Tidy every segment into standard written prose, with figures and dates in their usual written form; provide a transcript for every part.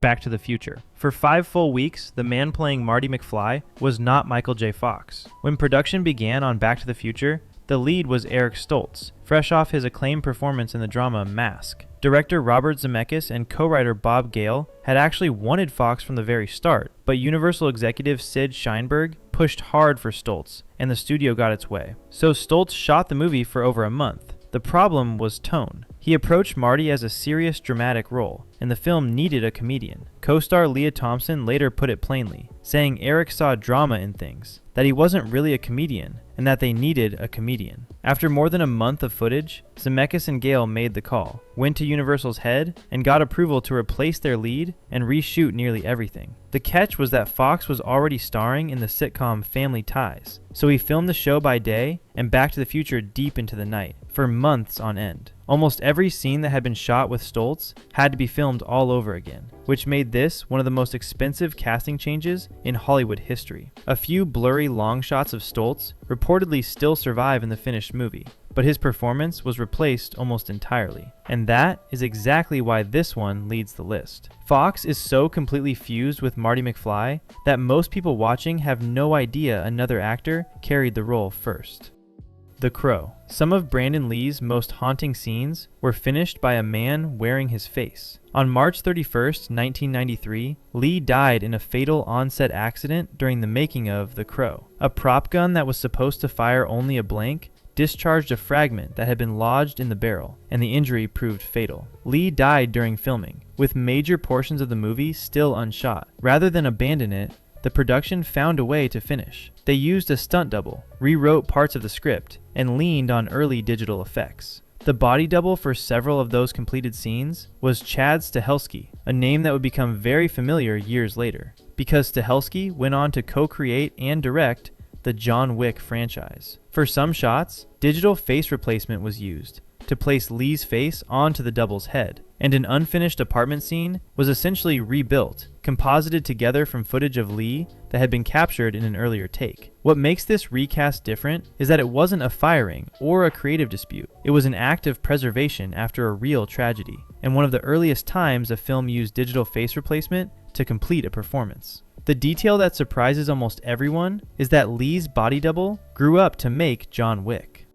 Back to the Future. For 5 full weeks, the man playing Marty McFly was not Michael J. Fox. When production began on Back to the Future, the lead was Eric Stoltz, fresh off his acclaimed performance in the drama Mask. Director Robert Zemeckis and co-writer Bob Gale had actually wanted Fox from the very start, but Universal executive Sid Sheinberg pushed hard for Stoltz, and the studio got its way. So Stoltz shot the movie for over a month. The problem was tone. He approached Marty as a serious, dramatic role, and the film needed a comedian. Co-star Leah Thompson later put it plainly, saying Eric saw drama in things, that he wasn't really a comedian, and that they needed a comedian. After more than a month of footage, Zemeckis and Gale made the call, went to Universal's head, and got approval to replace their lead and reshoot nearly everything. The catch was that Fox was already starring in the sitcom Family Ties, so he filmed the show by day and Back to the Future deep into the night, for months on end. Almost every scene that had been shot with Stoltz had to be filmed all over again, which made this one of the most expensive casting changes in Hollywood history. A few blurry long shots of Stoltz reportedly still survive in the finished movie, but his performance was replaced almost entirely. And that is exactly why this one leads the list. Fox is so completely fused with Marty McFly that most people watching have no idea another actor carried the role first. The Crow. Some of Brandon Lee's most haunting scenes were finished by a man wearing his face. On March 31st, 1993, Lee died in a fatal on-set accident during the making of The Crow. A prop gun that was supposed to fire only a blank discharged a fragment that had been lodged in the barrel, and the injury proved fatal. Lee died during filming, with major portions of the movie still unshot. Rather than abandon it, the production found a way to finish. They used a stunt double, rewrote parts of the script, and leaned on early digital effects. The body double for several of those completed scenes was Chad Stahelski, a name that would become very familiar years later, because Stahelski went on to co-create and direct the John Wick franchise. For some shots, digital face replacement was used to place Lee's face onto the double's head, and an unfinished apartment scene was essentially rebuilt, composited together from footage of Lee that had been captured in an earlier take. What makes this recast different is that it wasn't a firing or a creative dispute. It was an act of preservation after a real tragedy, and one of the earliest times a film used digital face replacement to complete a performance. The detail that surprises almost everyone is that Lee's body double grew up to make John Wick.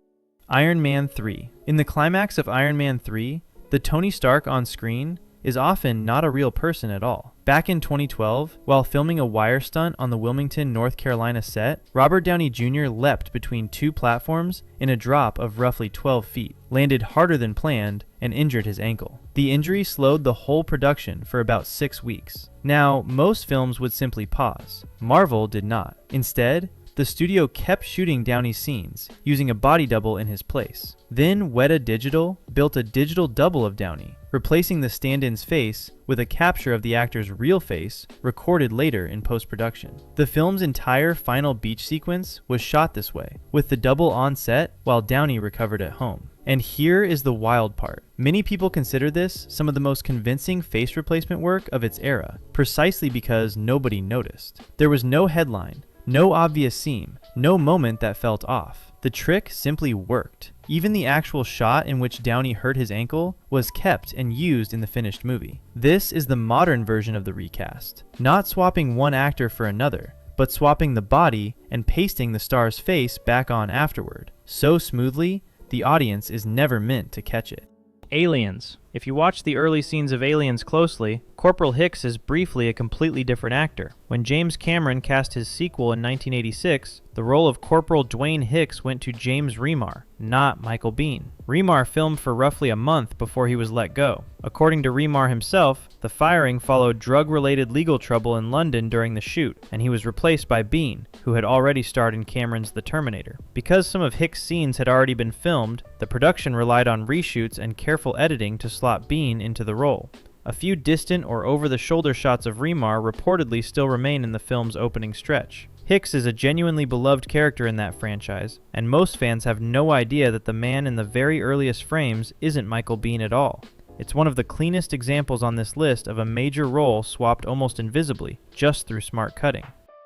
Iron Man 3. In the climax of Iron Man 3, the Tony Stark on screen is often not a real person at all. Back in 2012, while filming a wire stunt on the Wilmington, North Carolina set, Robert Downey Jr. leapt between 2 platforms in a drop of roughly 12 feet, landed harder than planned, and injured his ankle. The injury slowed the whole production for about 6 weeks. Now, most films would simply pause. Marvel did not. Instead, the studio kept shooting Downey's scenes, using a body double in his place. Then Weta Digital built a digital double of Downey, replacing the stand-in's face with a capture of the actor's real face recorded later in post-production. The film's entire final beach sequence was shot this way, with the double on set while Downey recovered at home. And here is the wild part. Many people consider this some of the most convincing face replacement work of its era, precisely because nobody noticed. There was no headline, no obvious seam, no moment that felt off. The trick simply worked. Even the actual shot in which Downey hurt his ankle was kept and used in the finished movie. This is the modern version of the recast. Not swapping one actor for another, but swapping the body and pasting the star's face back on afterward, so smoothly, the audience is never meant to catch it. Aliens. If you watch the early scenes of Aliens closely, Corporal Hicks is briefly a completely different actor. When James Cameron cast his sequel in 1986, the role of Corporal Dwayne Hicks went to James Remar, not Michael Biehn. Remar filmed for roughly a month before he was let go. According to Remar himself, the firing followed drug-related legal trouble in London during the shoot, and he was replaced by Biehn, who had already starred in Cameron's The Terminator. Because some of Hicks' scenes had already been filmed, the production relied on reshoots and careful editing to slot Biehn into the role. A few distant or over-the-shoulder shots of Remar reportedly still remain in the film's opening stretch. Hicks is a genuinely beloved character in that franchise, and most fans have no idea that the man in the very earliest frames isn't Michael Biehn at all. It's one of the cleanest examples on this list of a major role swapped almost invisibly, just through smart cutting.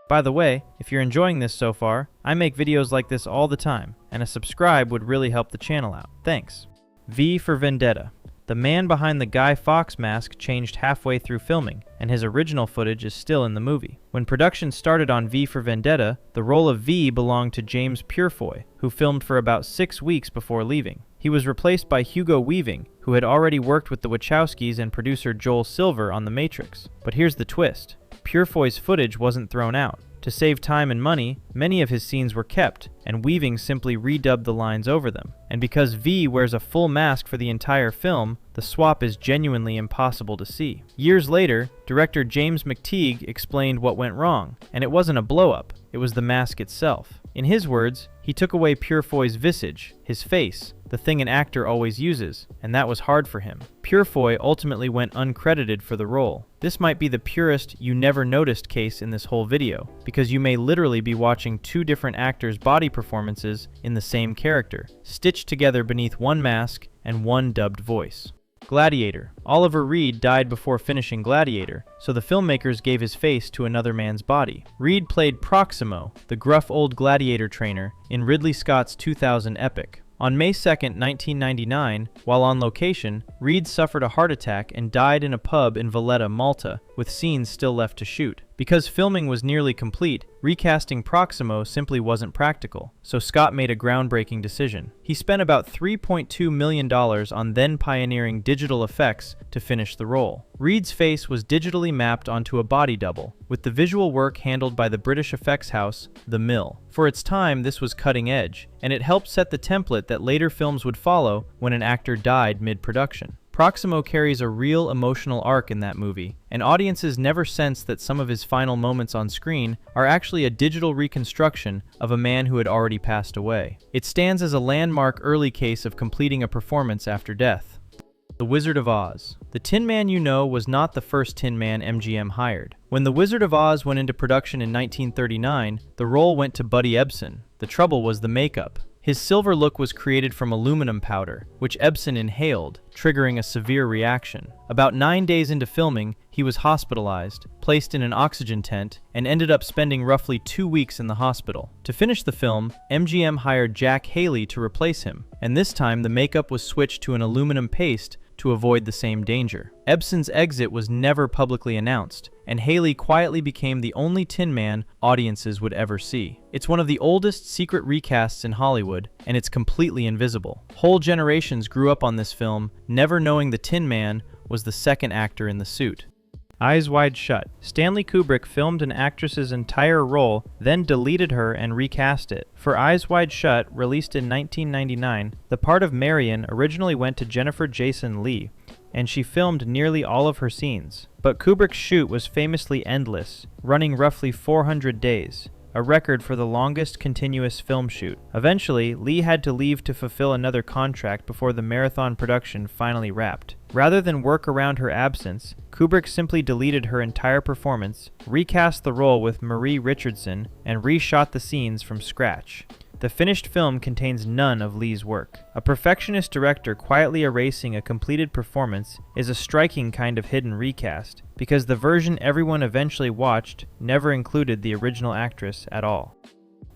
By the way, if you're enjoying this so far, I make videos like this all the time, and a subscribe would really help the channel out. Thanks. V for Vendetta. The man behind the Guy Fawkes mask changed halfway through filming, and his original footage is still in the movie. When production started on V for Vendetta, the role of V belonged to James Purefoy, who filmed for about 6 weeks before leaving. He was replaced by Hugo Weaving, who had already worked with the Wachowskis and producer Joel Silver on The Matrix. But here's the twist. Purefoy's footage wasn't thrown out. To save time and money, many of his scenes were kept, and Weaving simply redubbed the lines over them. And because V wears a full mask for the entire film, the swap is genuinely impossible to see. Years later, director James McTeague explained what went wrong, and it wasn't a blow-up, it was the mask itself. In his words, he took away Purefoy's visage, his face, the thing an actor always uses, and that was hard for him. Purefoy ultimately went uncredited for the role. This might be the purest you never noticed case in this whole video, because you may literally be watching 2 different actors' body performances in the same character, stitched together beneath one mask and one dubbed voice. Gladiator. Oliver Reed died before finishing Gladiator, so the filmmakers gave his face to another man's body. Reed played Proximo, the gruff old gladiator trainer, in Ridley Scott's 2000 epic. On May 2, 1999, while on location, Reed suffered a heart attack and died in a pub in Valletta, Malta, with scenes still left to shoot. Because filming was nearly complete, recasting Proximo simply wasn't practical, so Scott made a groundbreaking decision. He spent about $3.2 million on then-pioneering digital effects to finish the role. Reed's face was digitally mapped onto a body double, with the visual work handled by the British effects house, The Mill. For its time, this was cutting edge, and it helped set the template that later films would follow when an actor died mid-production. Proximo carries a real emotional arc in that movie, and audiences never sense that some of his final moments on screen are actually a digital reconstruction of a man who had already passed away. It stands as a landmark early case of completing a performance after death. The Wizard of Oz. The Tin Man you know was not the first Tin Man MGM hired. When The Wizard of Oz went into production in 1939, the role went to Buddy Ebsen. The trouble was the makeup. His silver look was created from aluminum powder, which Ebsen inhaled, triggering a severe reaction. About 9 days into filming, he was hospitalized, placed in an oxygen tent, and ended up spending roughly 2 weeks in the hospital. To finish the film, MGM hired Jack Haley to replace him, and this time the makeup was switched to an aluminum paste to avoid the same danger. Ebsen's exit was never publicly announced, and Haley quietly became the only Tin Man audiences would ever see. It's one of the oldest secret recasts in Hollywood, and it's completely invisible. Whole generations grew up on this film, never knowing the Tin Man was the second actor in the suit. Eyes Wide Shut. Stanley Kubrick filmed an actress's entire role, then deleted her and recast it. For Eyes Wide Shut, released in 1999, the part of Marion originally went to Jennifer Jason Leigh, and she filmed nearly all of her scenes. But Kubrick's shoot was famously endless, running roughly 400 days. A record for the longest continuous film shoot. Eventually, Leigh had to leave to fulfill another contract before the marathon production finally wrapped. Rather than work around her absence, Kubrick simply deleted her entire performance, recast the role with Marie Richardson, and reshot the scenes from scratch. The finished film contains none of Leigh's work. A perfectionist director quietly erasing a completed performance is a striking kind of hidden recast, because the version everyone eventually watched never included the original actress at all.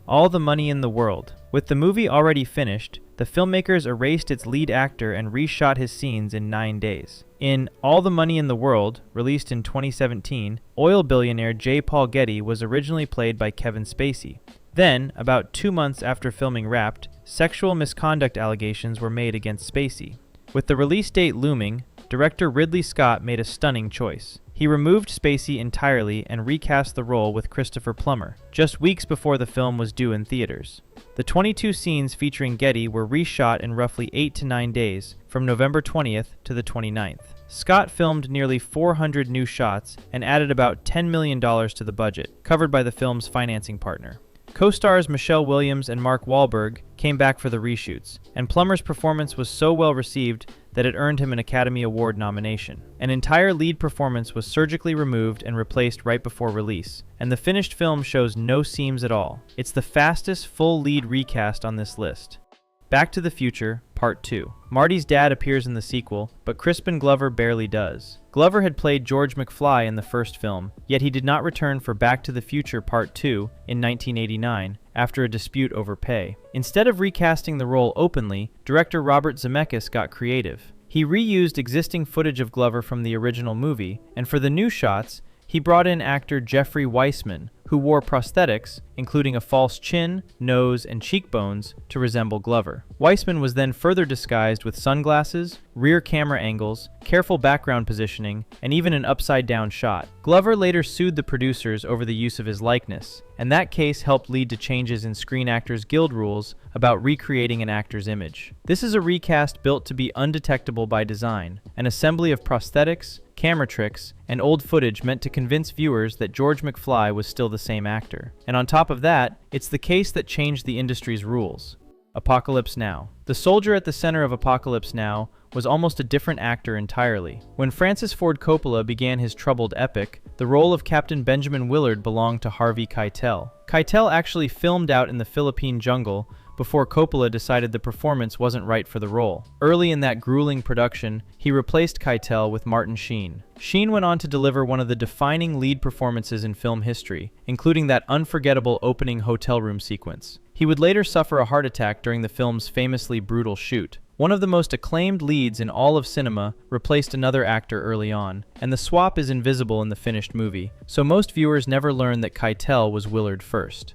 All the Money in the World. With the movie already finished, the filmmakers erased its lead actor and reshot his scenes in 9 days. In All the Money in the World, released in 2017, oil billionaire J. Paul Getty was originally played by Kevin Spacey. Then, about 2 months after filming wrapped, sexual misconduct allegations were made against Spacey. With the release date looming, director Ridley Scott made a stunning choice. He removed Spacey entirely and recast the role with Christopher Plummer, just weeks before the film was due in theaters. The 22 scenes featuring Getty were reshot in roughly 8 to 9 days, from November 20th to the 29th. Scott filmed nearly 400 new shots and added about $10 million to the budget, covered by the film's financing partner. Co-stars Michelle Williams and Mark Wahlberg came back for the reshoots, and Plummer's performance was so well received that it earned him an Academy Award nomination. An entire lead performance was surgically removed and replaced right before release, and the finished film shows no seams at all. It's the fastest full lead recast on this list. Back to the Future, Part 2. Marty's dad appears in the sequel, but Crispin Glover barely does. Glover had played George McFly in the first film, yet he did not return for Back to the Future Part 2 in 1989 after a dispute over pay. Instead of recasting the role openly, director Robert Zemeckis got creative. He reused existing footage of Glover from the original movie, and for the new shots, he brought in actor Jeffrey Weissman, who wore prosthetics, including a false chin, nose, and cheekbones, to resemble Glover. Weissman was then further disguised with sunglasses, rear camera angles, careful background positioning, and even an upside-down shot. Glover later sued the producers over the use of his likeness, and that case helped lead to changes in Screen Actors Guild rules about recreating an actor's image. This is a recast built to be undetectable by design, an assembly of prosthetics, camera tricks, and old footage meant to convince viewers that George McFly was still the same actor. And on top of that, it's the case that changed the industry's rules. Apocalypse Now. The soldier at the center of Apocalypse Now was almost a different actor entirely. When Francis Ford Coppola began his troubled epic, the role of Captain Benjamin Willard belonged to Harvey Keitel. Keitel actually filmed out in the Philippine jungle before Coppola decided the performance wasn't right for the role. Early in that grueling production, he replaced Keitel with Martin Sheen. Sheen went on to deliver one of the defining lead performances in film history, including that unforgettable opening hotel room sequence. He would later suffer a heart attack during the film's famously brutal shoot. One of the most acclaimed leads in all of cinema replaced another actor early on, and the swap is invisible in the finished movie, so most viewers never learn that Keitel was Willard first.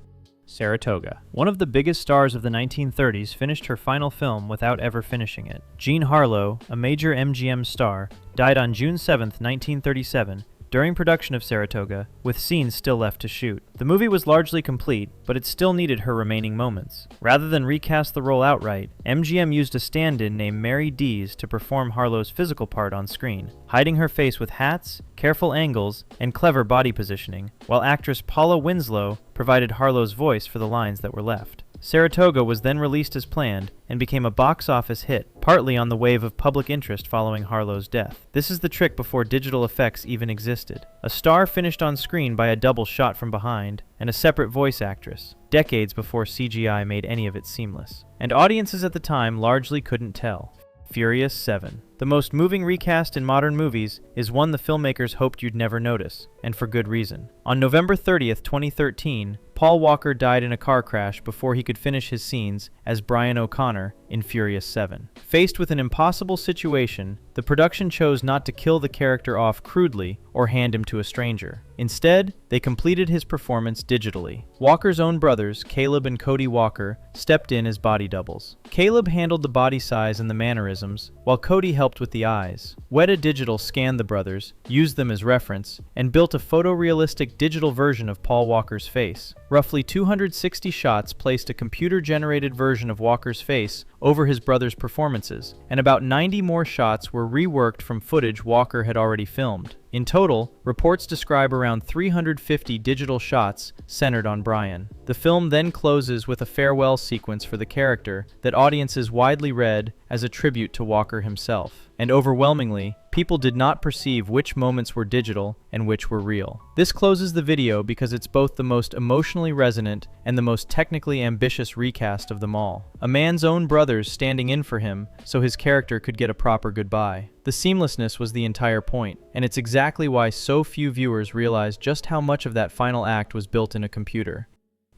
Saratoga. One of the biggest stars of the 1930s finished her final film without ever finishing it. Jean Harlow, a major MGM star, died on June 7, 1937, during production of Saratoga, with scenes still left to shoot. The movie was largely complete, but it still needed her remaining moments. Rather than recast the role outright, MGM used a stand-in named Mary Dees to perform Harlow's physical part on screen, hiding her face with hats, careful angles, and clever body positioning, while actress Paula Winslow provided Harlow's voice for the lines that were left. Saratoga was then released as planned and became a box office hit, partly on the wave of public interest following Harlow's death. This is the trick before digital effects even existed. A star finished on screen by a double shot from behind, and a separate voice actress, decades before CGI made any of it seamless. And audiences at the time largely couldn't tell. Furious 7. The most moving recast in modern movies is one the filmmakers hoped you'd never notice, and for good reason. On November 30th, 2013, Paul Walker died in a car crash before he could finish his scenes as Brian O'Connor in Furious 7. Faced with an impossible situation, the production chose not to kill the character off crudely or hand him to a stranger. Instead, they completed his performance digitally. Walker's own brothers, Caleb and Cody Walker, stepped in as body doubles. Caleb handled the body size and the mannerisms, while Cody helped with the eyes. Weta Digital scanned the brothers, used them as reference, and built a photorealistic digital version of Paul Walker's face. Roughly 260 shots placed a computer-generated version of Walker's face over his brother's performances, and about 90 more shots were reworked from footage Walker had already filmed. In total, reports describe around 350 digital shots centered on Brian. The film then closes with a farewell sequence for the character that audiences widely read as a tribute to Walker himself. And overwhelmingly, people did not perceive which moments were digital and which were real. This closes the video because it's both the most emotionally resonant and the most technically ambitious recast of them all. A man's own brothers standing in for him so his character could get a proper goodbye. The seamlessness was the entire point, and it's exactly why so few viewers realized just how much of that final act was built in a computer.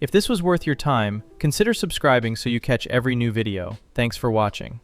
If this was worth your time, consider subscribing so you catch every new video. Thanks for watching.